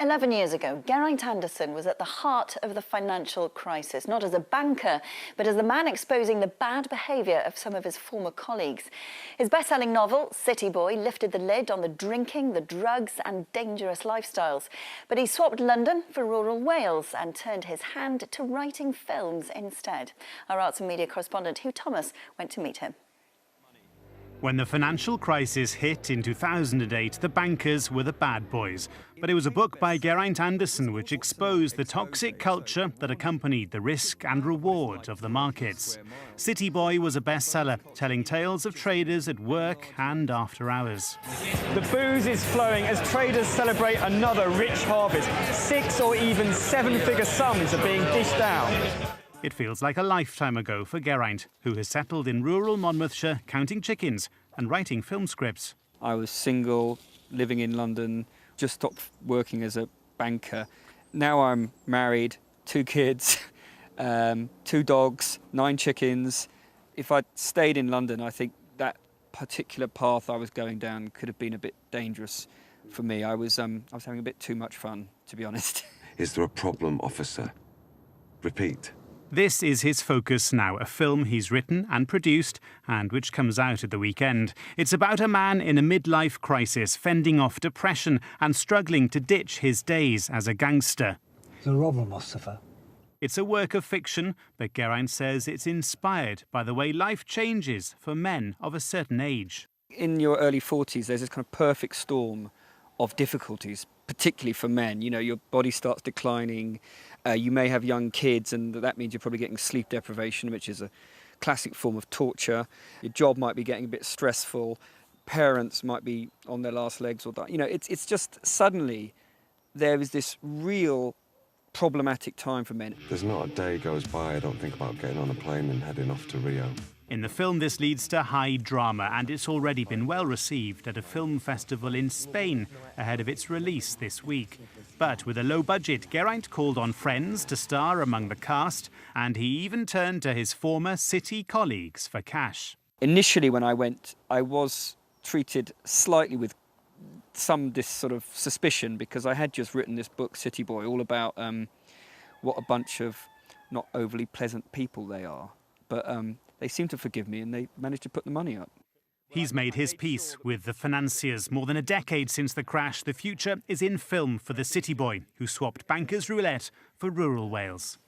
11 years ago, Geraint Anderson was at the heart of the financial crisis, not as a banker, but as the man exposing the bad behaviour of some of his former colleagues. His best-selling novel, Cityboy, lifted the lid on the drinking, the drugs and dangerous lifestyles. But he swapped London for rural Wales and turned his hand to writing films instead. Our arts and media correspondent Hugh Thomas went to meet him. When the financial crisis hit in 2008, the bankers were the bad boys. But it was a book by Geraint Anderson which exposed the toxic culture that accompanied the risk and reward of the markets. Cityboy was a bestseller, telling tales of traders at work and after hours. The booze is flowing as traders celebrate another rich harvest. 6 or even 7-figure sums are being dished out. It feels like a lifetime ago for Geraint, who has settled in rural Monmouthshire, counting chickens and writing film scripts. I was single, living in London, just stopped working as a banker. Now I'm married, 2 kids, 2 dogs, 9 chickens. If I'd stayed in London, I think that particular path I was going down could have been a bit dangerous for me. I was having a bit too much fun, to be honest. Is there a problem, officer? Repeat. This is his focus now, a film he's written and produced and which comes out at the weekend. It's about a man in a midlife crisis, fending off depression and struggling to ditch his days as a gangster. The robber must suffer. It's a work of fiction, but Geraint says it's inspired by the way life changes for men of a certain age. In your early 40s, there's this kind of perfect storm of difficulties, particularly for men. You know, your body starts declining, you may have young kids, and that means you're probably getting sleep deprivation, which is a classic form of torture. Your job might be getting a bit stressful, parents might be on their last legs or die. You know, it's just suddenly there is this real problematic time for men. There's not a day goes by I don't think about getting on a plane and heading off to Rio. In the film, this leads to high drama, and it's already been well received at a film festival in Spain ahead of its release this week. But with a low budget, Geraint called on friends to star among the cast, and he even turned to his former city colleagues for cash. Initially, when I went, I was treated slightly with some sort of suspicion, because I had just written this book, Cityboy, all about what a bunch of not overly pleasant people they are. But they seemed to forgive me and they managed to put the money up. He's made his peace with the financiers. More than a decade since the crash, the future is in film for the Cityboy, who swapped bankers' roulette for rural Wales.